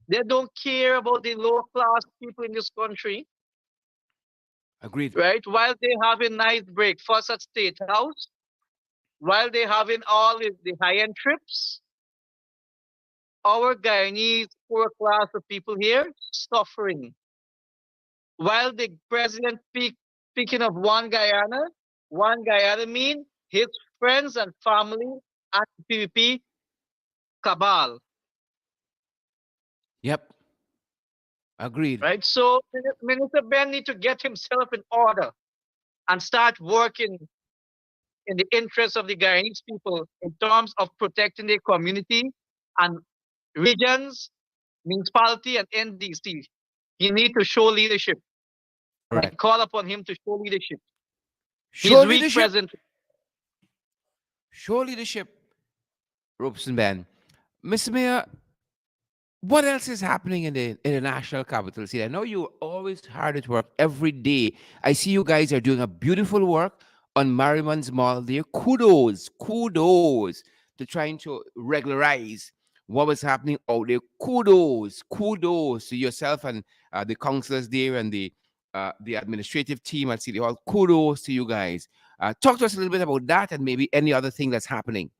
They don't care about the lower class people in this country, Agreed. right? While they having nice breakfast at State House, while they having all the high end trips, our Guyanese poor class of people here suffering. While the president speaking of one Guyana mean his friends and family and PVP cabal, Yep. Agreed. right? So Minister Ben need to get himself in order and start working in the interest of the Guyanese people in terms of protecting their community and regions, municipality, and NDC. He need to show leadership. And I Correct. call upon him to show leadership. Show He's weak leadership. present. Show leadership. Robeson Ben. Mr. Mayor, what else is happening in the national capital city? I know you're always hard at work every day. I see you guys are doing a beautiful work on Merriman's Mall there. Kudos, kudos to trying to regularize what was happening out there. Kudos, kudos to yourself and the councillors there and the administrative team at City Hall. Kudos to you guys. Talk to us a little bit about that and maybe any other thing that's happening.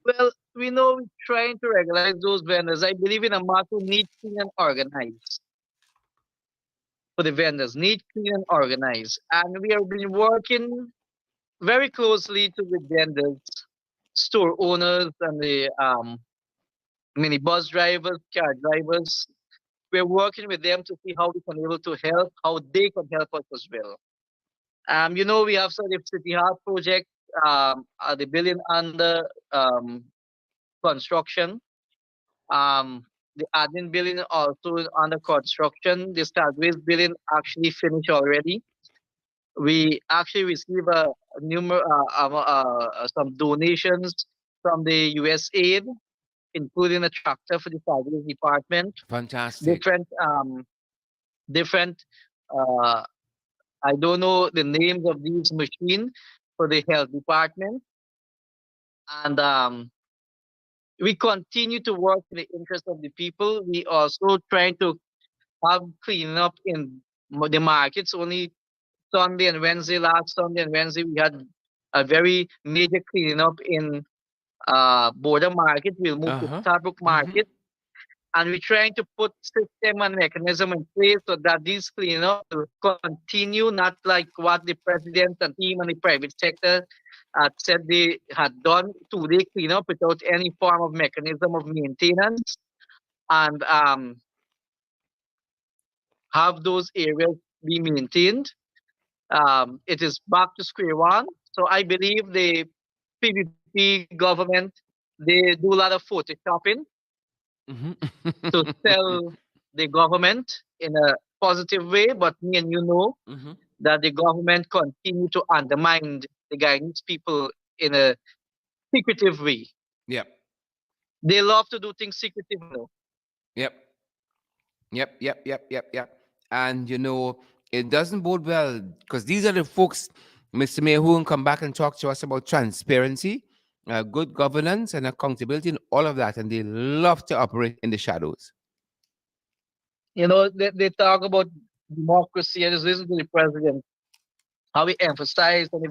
Well, we know we're trying to regularize those vendors. I believe in a market need clean and organized for the vendors, need clean and organized. And we have been working very closely to the vendors, store owners, and the mini bus drivers, car drivers. We're working with them to see how we can be able to help, how they can help us as well. We have some of the City Hall project, the building under construction. The admin building also is under construction. The Stadways building actually finished already. We actually received some donations from the USAID, including a tractor for the Stadways department. Fantastic. Different. Uh, I don't know the names of these machines for the health department, and we continue to work in the interest of the people. We also trying to have cleaning up in the markets. Only Sunday and Wednesday, last Sunday and Wednesday, we had a very major cleaning up in Border Market. We'll move Uh to huh. Starbrook Mm-hmm. Market. And we're trying to put system and mechanism in place so that this cleanup will continue, not like what the president and team and the private sector said they had done, 2-day cleanup without any form of mechanism of maintenance, and have those areas be maintained. It is back to square one. So I believe the PVP government, they do a lot of photoshopping to Mm-hmm. sell the government in a positive way, but me and you know Mm-hmm. that the government continue to undermine the Guyanese people in a secretive way. Yep. They love to do things secretively. Yep. Yep, yep, yep, yep, yep. And it doesn't bode well because these are the folks, Mr. Mayor, who can come back and talk to us about transparency, good governance, and accountability, and all of that. And they love to operate in the shadows. They talk about democracy and just listen to the president, how he emphasized and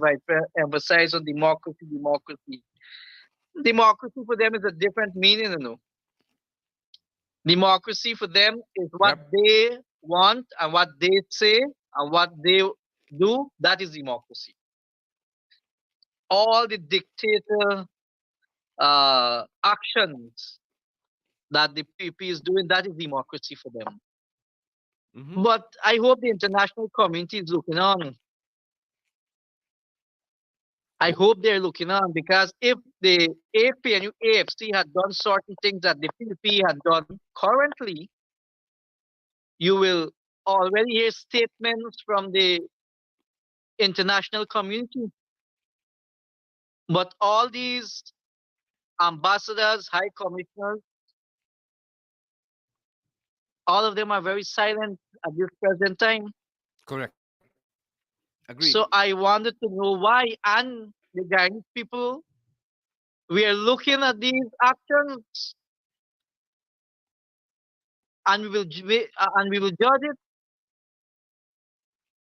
emphasize on democracy, democracy. Democracy for them is a different meaning. Democracy for them is what Yep. they want and what they say and what they do. That is democracy. All the dictator actions that the PP is doing, that is democracy for them. Mm-hmm. But I hope the international community is looking on. I hope they're looking on, because if the APNU AFC had done certain things that the PPP had done currently, you will already hear statements from the international community. But all these ambassadors, high commissioners, all of them are very silent at this present time. Correct. Agreed. So I wanted to know why, and the Guyanese people, we are looking at these actions, and we will judge it.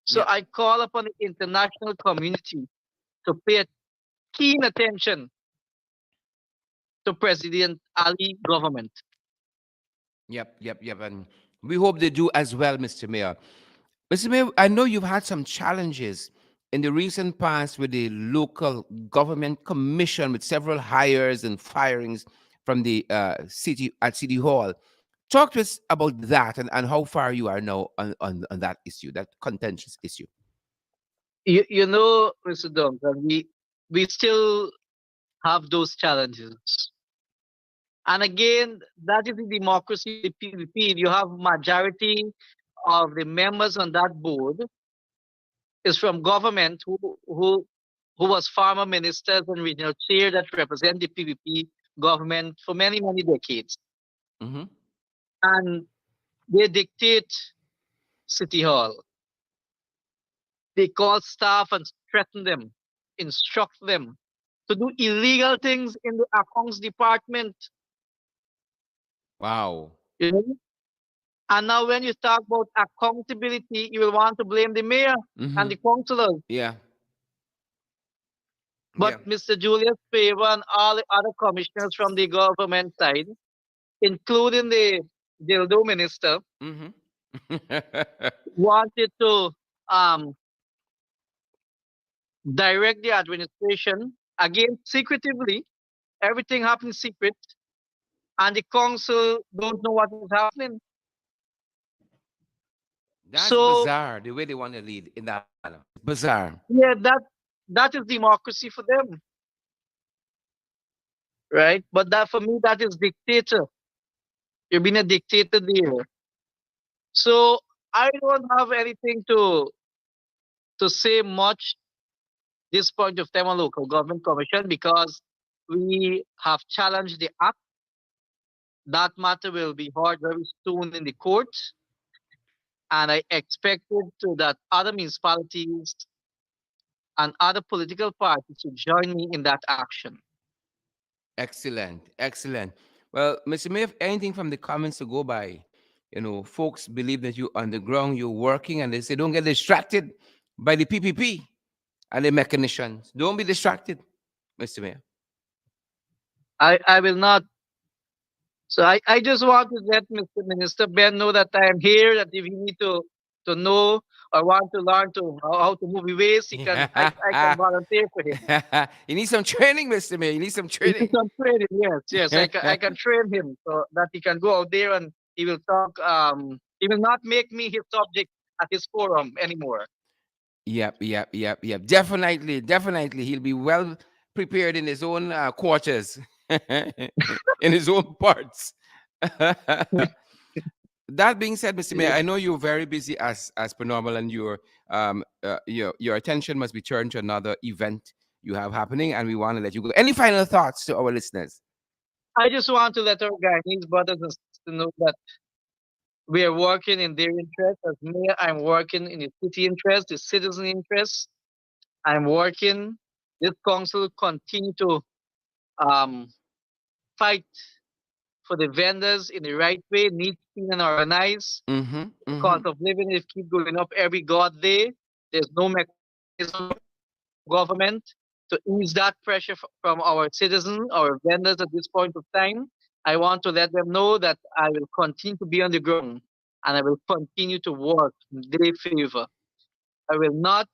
So Yep. I call upon the international community to pay keen attention to President Ali government. Yep. Yep. Yep. And we hope they do as well, Mr. Mayor. Mr. Mayor, I know you've had some challenges in the recent past with the local government commission with several hires and firings from the city at City Hall. Talk to us about that and how far you are now on that issue, that contentious issue. Mr. Duncan, we still have those challenges. And again, that is the democracy of the PVP. You have majority of the members on that board is from government who was former ministers and regional chair that represent the PVP government for many, many decades. Mm-hmm. And they dictate City Hall. They call staff and threaten them, instruct them to do illegal things in the accounts department. Wow. You know? And now when you talk about accountability, you will want to blame the mayor and Mm-hmm. the councillors. Yeah. But Yeah. Mr. Julius Favor and all the other commissioners from the government side, including the dildo minister, Mm-hmm. wanted to um, direct the administration again secretively. Everything happens secret, and the council don't know what is happening. That's So bizarre. The way they want to lead in that manner. It's bizarre. yeah, that is democracy for them, right? But that for me, that is dictator. You're being a dictator there. So I don't have anything to say much this point of time on local government commission because we have challenged the act. That matter will be heard very soon in the court, and I expected to that other municipalities and other political parties to join me in that action. Excellent. Excellent. Well, Mr. Mayor, if anything from the comments to go by, folks believe that you're underground, you're working, and they say don't get distracted by the PPP and the mechanicians. Don't be distracted, Mr. Mayor. I will not. So I just want to let Mr. Minister Ben know that I am here, that if he need to know or want to learn how to move his waist, I can volunteer for him. You need some training, Mr. Mayor. You need some He needs training. some training, yes, yes. I can train him so that he can go out there and he will talk. He will not make me his subject at his forum anymore. Yep. Definitely, definitely. He'll be well prepared in his own quarters, in his own parts. That being said, Mr. Mayor, Yes. I know you're very busy as per normal, and your attention must be turned to another event you have happening, and we want to let you go. Any final thoughts to our listeners? I just want to let our Guyanese brothers and sisters know that we are working in their interest. As mayor, I'm working in the city interest, the citizen interest. I'm working. This council continue to um, fight for the vendors in the right way, neat, clean, and organized. Mm-hmm. The Mm-hmm. cost of living is keep going up every god day. There's no mechanism government to ease that pressure from our citizens, our vendors at this point of time. I want to let them know that I will continue to be on the ground and I will continue to work in their favor. I will not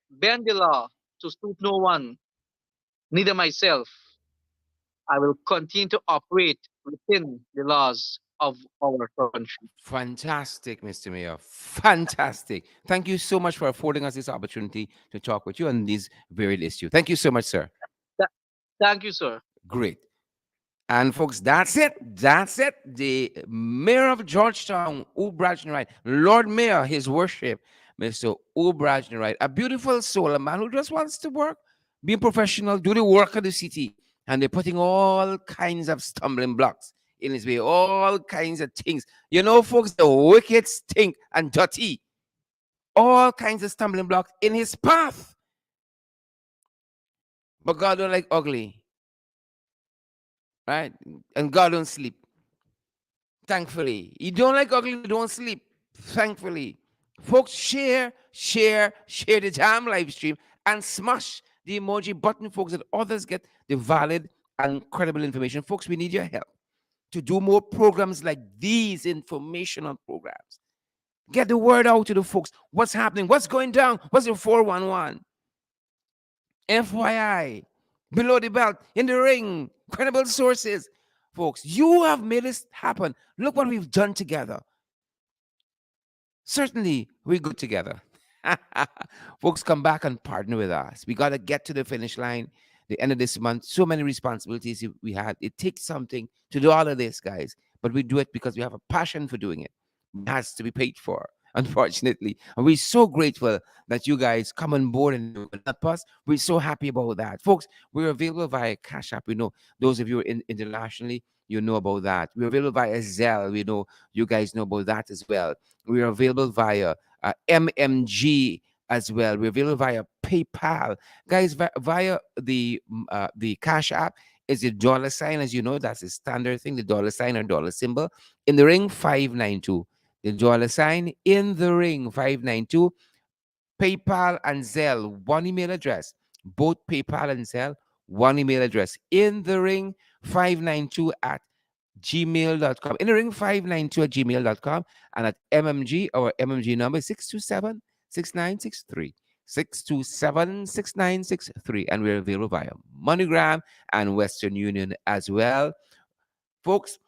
bend the law to suit no one, neither myself. I will continue to operate within the laws of our country. Fantastic, Mr. Mayor. Fantastic. Thank you so much for affording us this opportunity to talk with you on these varied issues. Thank you so much, sir. Th- Thank you, sir. Great. And folks, that's it. That's it. The mayor of Georgetown, Ubraj, Lord Mayor, his worship, Mr. Ubraj, a beautiful soul, a man who just wants to work, being professional, do the work of the city. And they're putting all kinds of stumbling blocks in his way, all kinds of things. Folks, the wicked stink and dirty. All kinds of stumbling blocks in his path. But God don't like ugly, right? And God don't sleep. Thankfully. You don't like ugly, you don't sleep. Thankfully. Folks, share the damn live stream and smash the emoji button, folks, that others get the valid and credible information. Folks, we need your help to do more programs like these informational programs. Get the word out to the folks. What's happening? What's going down? What's the 411? FYI. Below the belt, in the ring, credible sources. Folks, you have made this happen. Look what we've done together. Certainly, we're good together. Folks, come back and partner with us. We got to get to the finish line, the end of this month. So many responsibilities we had. It takes something to do all of this, guys. But we do it because we have a passion for doing it. It has to be paid for. unfortunately. And we're so grateful that you guys come on board and you will help us. We're so happy about that. Folks, we're available via Cash App. We know those of you internationally, you know about that. We're available via Zelle. We know you guys know about that as well. We're available via MMG as well. We're available via PayPal. Guys, via the Cash App is the dollar sign. As you know, that's a standard thing, the dollar sign or dollar symbol. In the ring, 592. The dollar sign in the ring, 592. PayPal and Zelle, one email address. Both PayPal and Zelle, one email address. In the ring, 592 at gmail.com. In the ring, 592 at gmail.com. And at MMG, our MMG number is 627 6963. 627 6963. And we're available via MoneyGram and Western Union as well. Folks,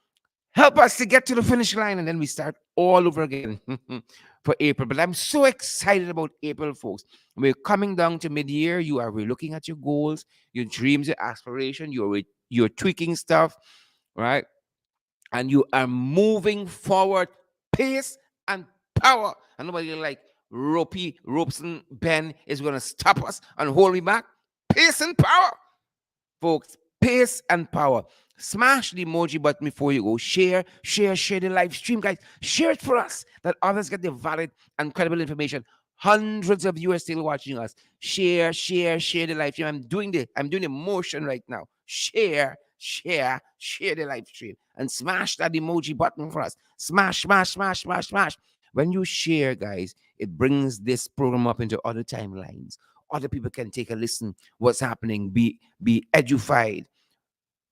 help us to get to the finish line and then we start all over again for April. But I'm so excited about April, folks. We're coming down to mid-year. We're looking at your goals, your dreams, your aspiration. You're tweaking stuff, right? And you are moving forward, pace and power. And nobody like Robeson Ben is going to stop us and hold me back. Pace and power, folks. Pace and power. Smash the emoji button before you go. Share the live stream, guys. Share it for us that others get the valid and credible information. Hundreds of you are still watching us. Share the live stream. I'm doing the motion right now. Share the live stream and smash that emoji button for us. Smash. When you share, guys, it brings this program up into other timelines. Other people can take a listen. What's happening? Be edified.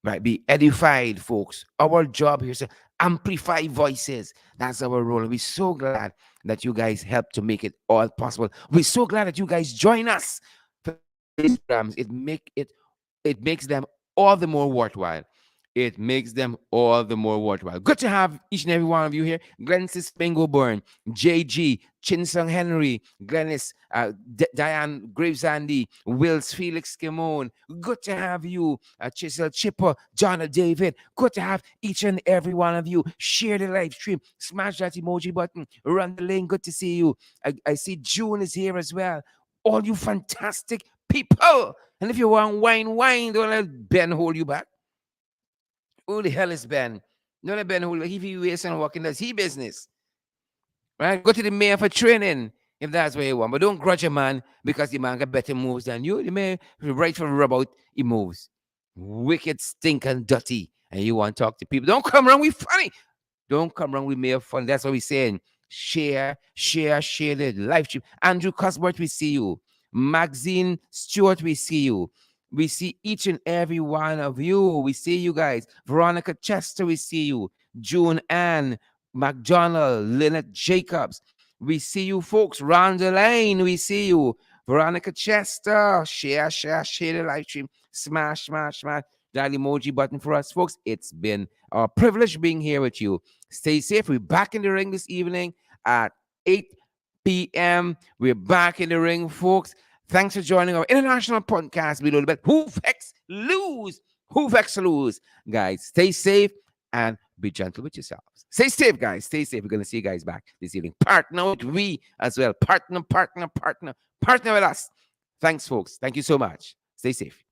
Right, be edified, folks. Our job here is to amplify voices. That's our role. We're so glad that you guys help to make it all possible. We're so glad that you guys join us for these programs. It makes them all the more worthwhile. It makes them all the more worthwhile. Good to have each and every one of you here. Glennis Spingoburn, JG, Chinsung Henry, Glennis, Diane Gravesandy, Wills Felix Kimon. Good to have you, Chisel Chipper, John David. Good to have each and every one of you. Share the live stream. Smash that emoji button. Run the link. Good to see you. I see June is here as well. All you fantastic people. And if you want wine, don't let Ben hold you back. Who the hell is Ben? Don't let Ben hold you. If he waits and walking, that's he business. Right? Go to the mayor for training if that's what you want. But don't grudge a man because the man got better moves than you. The mayor, right from rub out, he moves. Wicked, stinking, dirty. And you want to talk to people. Don't come around with funny. Don't come around with mayor fun. That's what we're saying. Share the live stream. Andrew Cuthbert, we see you. Maxine Stewart, we see you. We see each and every one of you. We see you guys. Veronica Chester, we see you. June Ann McDonald, Lynette Jacobs. We see you, folks. Rhonda Lane, we see you. Veronica Chester, share the live stream. Smash that emoji button for us, folks. It's been a privilege being here with you. Stay safe. We're back in the ring this evening at 8 p.m. We're back in the ring, folks. Thanks for joining our international podcast. Below the belt. Who vex lose? Guys, stay safe and be gentle with yourselves. Stay safe, guys. Stay safe. We're going to see you guys back this evening. Partner with we as well. Partner with us. Thanks, folks. Thank you so much. Stay safe.